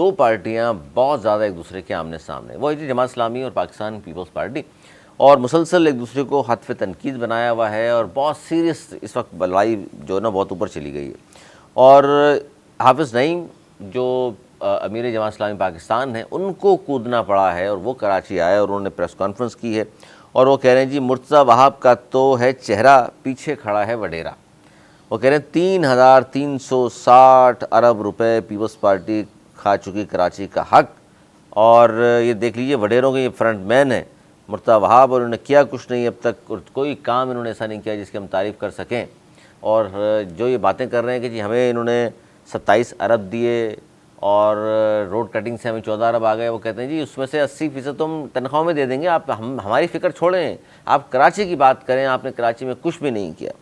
दो पार्टियां बहुत ज़्यादा एक दूसरे के आमने सामने, वो है जमात इस्लामी और पाकिस्तान पीपल्स पार्टी, और मुसलसल एक दूसरे को हत्फ तनकीद बनाया हुआ है और बहुत सीरियस इस वक्त लड़ाई जो है ना बहुत ऊपर चली गई है। और हाफिज़ नईम जो अमीर जमात इस्लामी पाकिस्तान है, उनको कूदना पड़ा है और वो कराची आए और उन्होंने प्रेस कॉन्फ्रेंस की है और वो कह रहे हैं जी मुर्तज़ा वहाब का तो है चेहरा, पीछे खड़ा है वडेरा। वो कह रहे हैं 3,360 अरब रुपए पीपल्स पार्टी खा चुकी कराची का हक, और ये देख लीजिए वडेरों के ये फ्रंट मैन है मुर्तज़ा वहाब, और उन्होंने किया कुछ नहीं अब तक, कोई काम इन्होंने ऐसा नहीं किया जिसकी हम तारीफ़ कर सकें। और जो ये बातें कर रहे हैं कि जी हमें इन्होंने 27 अरब दिए और रोड कटिंग से हमें 14 अरब आ गए, वो कहते हैं जी उसमें से 80% तो हम तनख्वाह में दे देंगे, आप हमारी फ़िक्र छोड़ें, आप कराची की बात करें, आपने कराची में कुछ भी नहीं किया।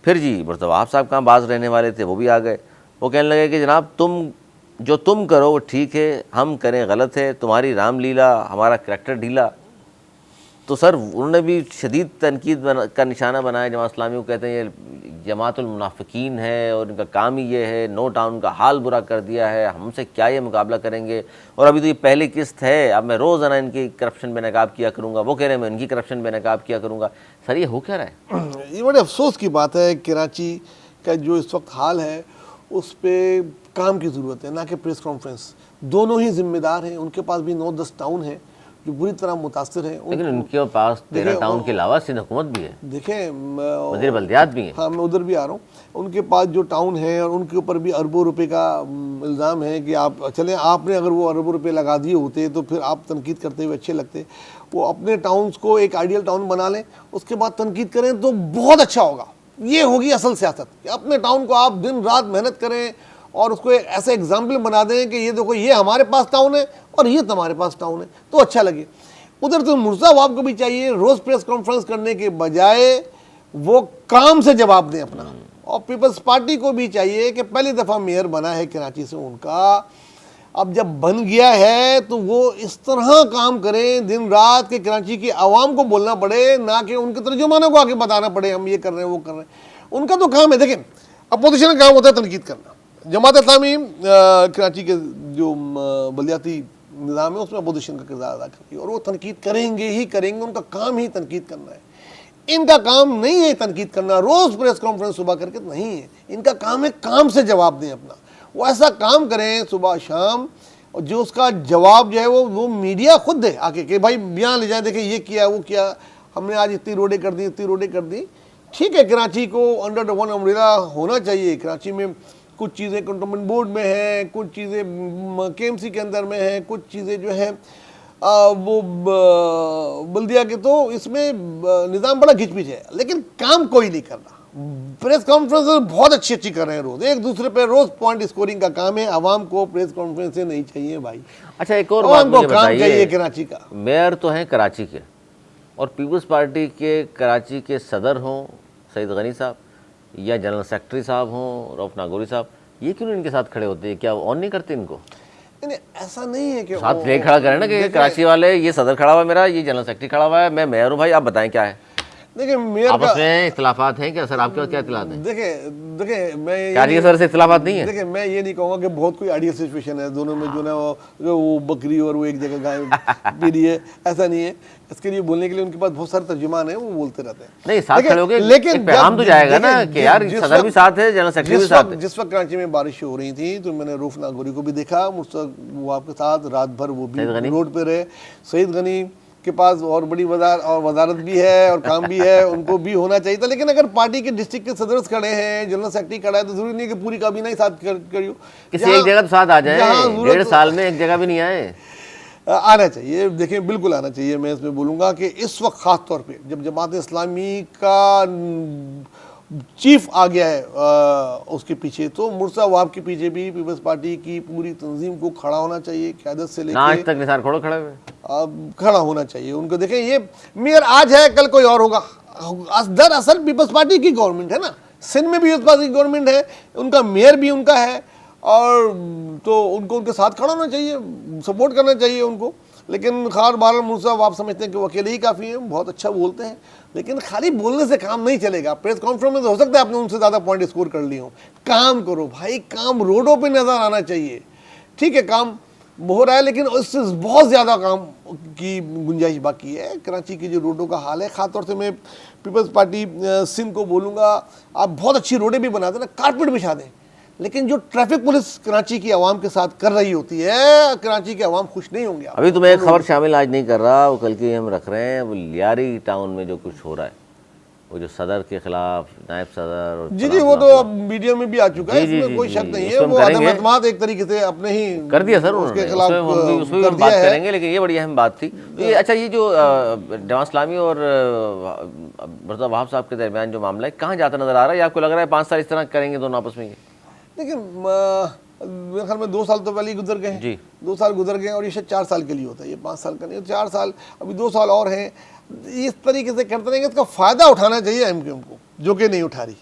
फिर जी मुर्तज़ा वहाब साहब कहाँ बाज रहने वाले थे, वो भी आ गए। वो कहने लगे कि जनाब तुम करो वो ठीक है, हम करें गलत है, तुम्हारी रामलीला, हमारा करैक्टर ढीला। तो सर उन्होंने भी शदीद तनकीद का निशाना बनाया जमात इस्लामी को, कहते हैं ये जमातुल मुनाफिकीन है और इनका काम ही ये है, नो टाउन का हाल बुरा कर दिया है, हमसे क्या ये मुकाबला करेंगे, और अभी तो ये पहली किस्त है, अब मैं रोज़ाना इनकी करप्शन बेनकाब किया करूँगा, वो कह रहे हैं मैं इनकी करप्शन बेनकाब किया करूँगा। सर ये हो क्या रहा है? ये बड़े अफसोस की बात है, कराची का जो इस वक्त हाल है उस पर काम की ज़रूरत है, ना कि प्रेस कॉन्फ्रेंस। दोनों ही जिम्मेदार हैं, उनके पास भी 9-10 टाउन हैं जो बुरी तरह मुतासिर हैं। लेकिन उनके पास 13 टाउन के अलावा सिंध हुकूमत भी है, देखें वज़ीर बल्दियात भी है। हाँ, मैं उधर भी आ रहा हूँ। उनके पास जो टाउन है और उनके ऊपर भी अरबों रुपए का इल्ज़ाम है कि आप चलें, आपने अगर वो अरबों रुपए लगा दिए होते तो फिर आप तनकीद करते हुए अच्छे लगते। वो अपने टाउन्स को एक आइडियल टाउन बना लें, उसके बाद तनकीद करें तो बहुत अच्छा होगा। ये होगी असल सियासत कि अपने टाउन को आप दिन रात मेहनत करें और उसको एक ऐसा एग्जाम्पल बना दें कि ये देखो ये हमारे पास टाउन है और ये तुम्हारे पास टाउन है, तो अच्छा लगे। उधर तो मुर्तज़ा वहाब को भी चाहिए रोज़ प्रेस कॉन्फ्रेंस करने के बजाय वो काम से जवाब दें अपना, और पीपल्स पार्टी को भी चाहिए कि पहली दफ़ा मेयर बना है कराची से उनका, अब जब बन गया है तो वो इस तरह काम करें दिन रात के कराची की आवाम को बोलना पड़े, ना कि उनके तर्जुमानों को आके बताना पड़े हम ये कर रहे हैं वो कर रहे हैं। उनका तो काम है, देखें अपोजिशन का काम होता है तनकीद करना। जमात इस्लामी कराची के जो बल्दियाती निज़ाम है उसमें अपोजिशन का किरदार अदा करती है और वो तनकीद करेंगे ही करेंगे, उनका काम ही तनकीद करना है। इनका काम नहीं है तनकीद करना, रोज़ प्रेस कॉन्फ्रेंस सुबह करके नहीं है, इनका काम है काम से जवाब दें अपना। वो ऐसा काम करें सुबह शाम और जो उसका जवाब जो है वो मीडिया खुद दे आके कि भाई बयान ले जाए, देखें ये किया वो किया, हमने आज इतनी रोडें कर दी इतनी रोडें कर दी। ठीक है, कराची को अंडर वन अम्ब्रेला होना चाहिए। कराची में कुछ चीज़ें कंटोनमेंट बोर्ड में हैं, कुछ चीज़ें केएमसी के अंदर में हैं, कुछ चीज़ें जो हैं वो बल्दिया के, तो इसमें निज़ाम बड़ा घिचपिच है, लेकिन काम कोई नहीं कर रहा। प्रेस कॉन्फ्रेंस बहुत अच्छी कर रहे हैं, रोज़ एक दूसरे पे रोज़ पॉइंट स्कोरिंग का काम है। आवाम को प्रेस कॉन्फ्रेंस नहीं चाहिए भाई। अच्छा एक और बात मुझे काम चाहिए कराची का। मेयर तो हैं कराची के और पीपल्स पार्टी के कराची के सदर हों सईद गनी साहब या जनरल सेक्रेटरी साहब हों रऊफ नागौरी साहब, ये क्यों इनके साथ खड़े होते हैं? क्या ऑन नहीं करते इनको? नहीं, ऐसा नहीं है कि साथ ले खड़ा करें ना कि कराची वाले ये सदर खड़ा हुआ है मेरा, ये जनरल सेक्रेटरी खड़ा हुआ है, मैं मेयर हूँ भाई, आप बताएं क्या है। देखिए मेयर आपस में इख्तिलाफात हैं क्या सर? आपके क्या इख्तिलाफ है? देखिए मैं कराची के सर से इख्तिलाफात नहीं है। देखिए मैं ये नहीं कहूँगा कि बहुत कोई आइडियल सिचुएशन है दोनों में, जो ना वो बकरी और वो एक जगह गाय पी रही है, ऐसा नहीं है। इसके लिए बोलने के लिए उनके पास बहुत सारे तर्जुमान है, वो बोलते रहते हैं। नहीं साथ खड़े होके लेकिन पैगाम तो जाएगा ना कि यार सदर भी साथ है, जनरल सेक्रेटरी भी साथ है। जिस वक्त कराची में बारिश हो रही थी तो मैंने रऊफ नागौरी को भी देखा, मुझसे आपके साथ रात भर वो भी रोड पे रहे। सईद गनी के पास और बड़ी वजारत भी है और काम भी है, उनको भी होना चाहिए था। लेकिन अगर पार्टी के डिस्ट्रिक्ट के सदर खड़े हैं, जनरल सेक्रेटरी खड़ा है, तो जरूरी नहीं कि पूरी काबीना ही साथ करियो, किसी एक जगह तो साथ आ जाए। 1.5 साल में एक जगह भी नहीं आए, आना चाहिए। देखिए बिल्कुल आना चाहिए। मैं इसमें बोलूँगा कि इस वक्त ख़ास तौर पे जब जमात इस्लामी का चीफ आ गया है उसके पीछे, तो मुर्तज़ा वहाब के पीछे भी पीपल्स पार्टी की पूरी तंजीम को खड़ा होना चाहिए, क़यादत से लेकर आज तक निसार खोड़ो खड़े हुए खड़ा होना चाहिए उनको। देखें ये मेयर आज है कल कोई और होगा। दरअसल पीपल्स पार्टी की गवर्नमेंट है ना, सिंध में भी पीपल्स पार्टी की गवर्नमेंट है, उनका मेयर भी उनका है, और तो उनको उनके साथ खड़ा होना चाहिए, सपोर्ट करना चाहिए उनको। लेकिन खार बार मुर्तज़ा वहाब समझते हैं कि वो अकेले ही काफ़ी हैं, बहुत अच्छा बोलते हैं, लेकिन खाली बोलने से काम नहीं चलेगा। प्रेस कॉन्फ्रेंस में तो हो सकता है आपने उनसे ज़्यादा पॉइंट स्कोर कर लिए हो, काम करो भाई, काम रोडों पे नज़र आना चाहिए। ठीक है, काम हो रहा है, लेकिन उससे बहुत ज़्यादा काम की गुंजाइश बाकी है। कराची की जो रोडों का हाल है, ख़ासतौर से मैं पीपल्स पार्टी सिंध को बोलूँगा, आप बहुत अच्छी रोडें भी बना दें ना, कारपेट बिछा दें, लेकिन जो ट्रैफिक पुलिस कराची की आवाम के साथ कर रही होती है, कराची के आवाम खुश नहीं होंगे। अभी तो मैं एक खबर शामिल आज नहीं कर रहा, वो कल की हम रख रहे हैं। वो लियारी टाउन में जो कुछ हो रहा है, वो जो सदर के खिलाफ, नायब सदर और जी वो तो अब मीडिया में भी आ चुका है, इसमें कोई शक नहीं है। वो आदम एतमाद एक तरीके से अपने ही कर दिया सर उसके खिलाफ उसमें भी हम बात करेंगे, लेकिन ये बड़ी अहम बात थी। ये अच्छा, ये जो जवान इस्लामी और मुर्तज़ा वहाब साहब के दरमियान जो मामला है, कहाँ जाता नजर आ रहा है? आपको लग रहा है 5 साल इस तरह करेंगे दोनों आपस में? लेकिन मेरे ख्याल में 2 साल तो पहले ही गुजर गए हैं जी, 2 साल गुजर गए, और ये शायद 4 साल के लिए होता है, ये 5 साल का नहीं, 4 साल, अभी 2 साल और हैं। इस तरीके से करते रहेंगे, इसका फ़ायदा उठाना चाहिए एमक्यूएम को, जो कि नहीं उठा रही।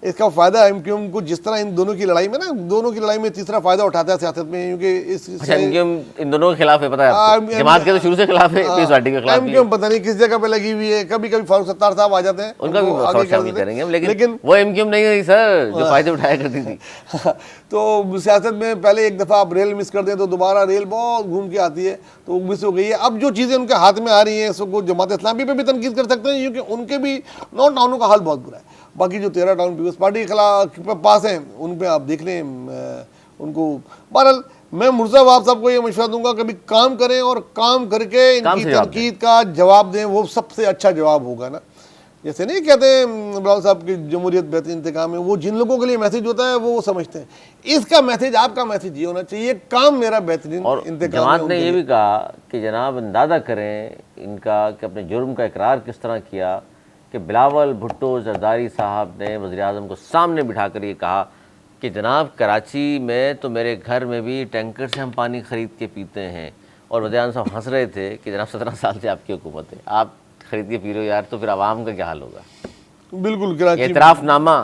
इसका फ़ायदा एमक्यूएम को, जिस तरह इन दोनों की लड़ाई में ना, दोनों की लड़ाई में तीसरा फ़ायदा उठाता है सियासत में, क्योंकि एमक्यूएम इन दोनों के खिलाफ है, पता है, जमात के तो शुरू से खिलाफ है, पीस पार्टी के खिलाफ। एमक्यूएम पता नहीं किस जगह पे लगी हुई है, कभी कभी फारूक सत्तार साहब आ जाते हैं, उनका भी आगे शामिल करेंगे हम, लेकिन वो एमक्यूएम नहीं है सर जो फायदे उठाया करती थी। तो सियासत में पहले एक दफ़ा आप रेल मिस कर दें तो दोबारा रेल बहुत घूम के आती है, तो मिस हो गई है। अब जो चीज़ें उनके हाथ में आ रही हैं, इसको जमात इस्लामी पे भी तनकीद कर सकते हैं, क्योंकि उनके भी 9 टाउनों का हाल बहुत बुरा है। बाकी जो 13 टाउन पीपल्स पार्टी के खिलाफ पास हैं, उन पर आप देख लें उनको। बहरहाल मैं मुर्तज़ा वहाब साहब को ये मशवरा दूंगा, कभी काम करें और काम करके इनकी तनकीद का जवाब दें, वो सबसे अच्छा जवाब होगा ना। जैसे नहीं कहते ब्राउन साहब की जमहूरियत बेहतरीन इंतकाम है, वो जिन लोगों के लिए मैसेज होता है वो समझते हैं। इसका मैसेज, आपका मैसेज ये होना चाहिए, काम मेरा बेहतरीन इंतकाम। जमात ने ये भी कहा कि जनाब अंदाज़ा करें इनका कि अपने जुर्म का इकरार किस तरह किया कि बिलावल भुट्टो जरदारी साहब ने वज़ीर आज़म को सामने बिठा कर ये कहा कि जनाब कराची में तो मेरे घर में भी टैंकर से हम पानी ख़रीद के पीते हैं, और वज़ीर आज़म साहब हंस रहे थे कि जनाब 17 साल से आपकी हुकूमत है, आप खरीद के पी रहे हो यार, तो फिर आवाम का क्या हाल होगा? बिल्कुल, कराची एतराफ़नामा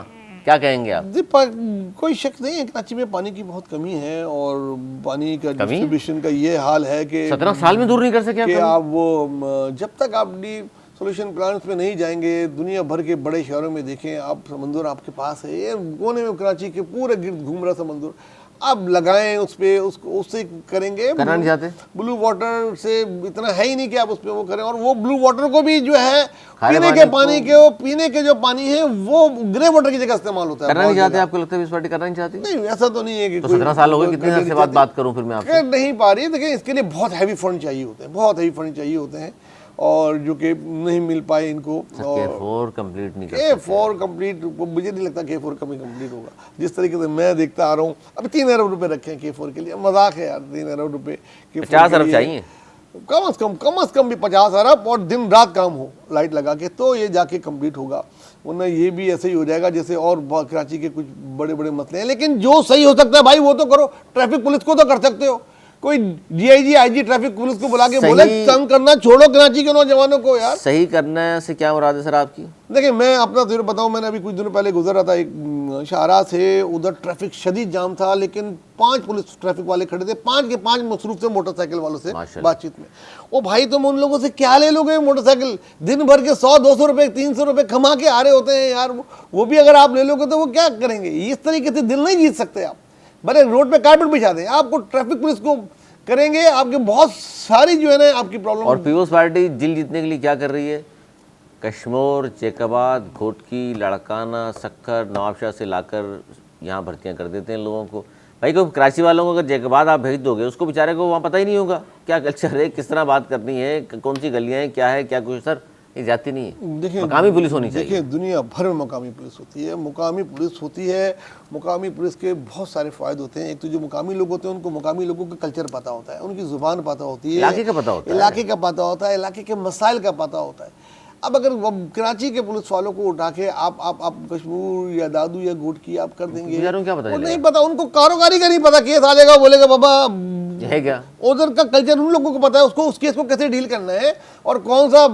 क्या कहेंगे आप? कोई शक नहीं है, कराची में पानी की बहुत कमी है, और पानी का डिस्ट्रीब्यूशन का ये हाल है कि 17 साल में दूर नहीं कर सके आप वो, जब तक आप सोल्यूशन प्लांट्स में नहीं जाएंगे, दुनिया भर के बड़े शहरों में देखें आप, समंदर आपके पास है, ये कोने में कराची के पूरे गिर्द घूम रहा समंदर, आप लगाएं उस पर, उसको उससे करेंगे। करना नहीं चाहते, ब्लू वाटर से इतना है ही नहीं कि आप उस पर वो करें, और वो ब्लू वाटर को भी जो है पीने के पानी के, पीने के जो पानी है वो ग्रे वाटर की जगह इस्तेमाल होता है। करना नहीं चाहते? आपको लगता है इस पार्टी करना नहीं चाहती? नहीं, ऐसा तो नहीं है कि 17 साल हो गए, कितने देर से बात करूं फिर मैं आपसे, नहीं पा रही है। देखिए, इसके लिए बहुत हैवी फंड चाहिए होते हैं, बहुत हैवी फंड चाहिए होते हैं, और जो कि नहीं मिल पाए इनको। K4 कंप्लीट नहीं कर सकते। K4 कंप्लीट, मुझे नहीं लगता K4 कभी कंप्लीट होगा, जिस तरीके से मैं देखता आ रहा हूँ। अभी 3 अरब रुपए रखे हैं K4 के लिए, मजाक है यार, 3 अरब रुपए। 50 अरब चाहिए कम अज कम भी 50 अरब, और दिन रात काम हो लाइट लगा के, तो ये जाके कंप्लीट होगा, वरना ये भी ऐसे ही हो जाएगा जैसे और कराची के कुछ बड़े बड़े मसले हैं। लेकिन जो सही हो सकता है भाई वो तो करो। ट्रैफिक पुलिस को तो कर सकते हो, कोई DIG IG ट्रैफिक पुलिस को बुला के बोले तंग करना छोड़ो कराची के नौजवानों को यार। सही करने से क्या मुराद है सर आपकी? देखिए, मैं अपना तजुर्बा बताऊं, मैंने अभी कुछ दिनों पहले गुजर रहा था एक शाहराह से, उधर ट्रैफिक शदीद जाम था, लेकिन 5 पुलिस ट्रैफिक वाले खड़े थे, 5 के 5 मसरूफ थे मोटरसाइकिल वालों से बातचीत में। ओ भाई, तुम उन लोगों से क्या ले लोगे मोटरसाइकिल? दिन भर के 100-200 रुपए 300 रुपए कमा के आ रहे होते हैं यार, वो भी अगर आप ले लोगे तो वो क्या करेंगे? इस तरीके से दिल नहीं जीत सकते आप। भले रोड पे कारपेट बिछा दें, आपको ट्रैफिक पुलिस को करेंगे, आपके बहुत सारी जो है ना आपकी प्रॉब्लम। और पीपल्स पार्टी दिल जीतने के लिए क्या कर रही है? कश्मीर, जैकबाद, घोटकी, लड़काना, सक्कर, नवाबशाह से लाकर यहाँ भर्तियाँ कर देते हैं लोगों को। भाई को कराची वालों को अगर जैकबाद आप भेज दोगे, उसको बेचारे को वहाँ पता ही नहीं होगा क्या कल्चर है, किस तरह बात करनी है, कौन सी गलियाँ हैं, क्या है क्या कुछ। सर ये जाती नहीं है। देखिए, मुकामी पुलिस होनी चाहिए। देखिए, दुनिया भर में मुकामी पुलिस होती है, मुकामी पुलिस होती है। मुकामी पुलिस के बहुत सारे फ़ायदे होते हैं। एक तो जो मुकामी लोग होते हैं उनको मुकामी लोगों का कल्चर पता होता है, उनकी ज़ुबान पता होती है, इलाके का पता होता है, इलाके का पता होता है, इलाके के मसाइल का पता होता है। अब अगर कराची के पुलिस वालों को उठा के आप कश्मीर या दादू या घोटकी आप कर देंगे, क्या पता? नहीं पता उनको, कारोबारी का नहीं पता, केस आ जाएगा, बोलेगा बाबा है क्या, उधर का कल्चर उन लोगों को पता है, उसको उस केस को कैसे डील करना है, और कौन सा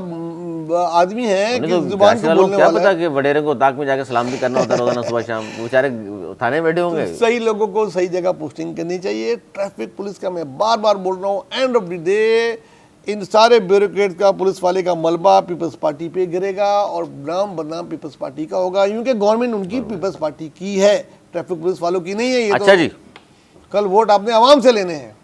आदमी है कि जुबान को बोलने वाला है। पता कि वडेरे को ताक में जाके सलाम भी करना होता है रोजाना सुबह शाम, वो बेचारे थाने बैठे होंगे। सही लोगों को सही जगह पोस्टिंग करनी चाहिए। ट्रैफिक पुलिस का मैं बार बार बोल रहा हूँ, end of the day in सारे ब्यूरोक्रेट का, पुलिस वाले का मलबा पीपल्स पार्टी पे गिरेगा, और नाम बदनाम पीपल्स पार्टी का होगा, क्योंकि गवर्नमेंट उनकी पीपल्स पार्टी की है, ट्रैफिक पुलिस वालों की नहीं है ये। अच्छा जी, कल वोट आपने आवाम से लेने हैं।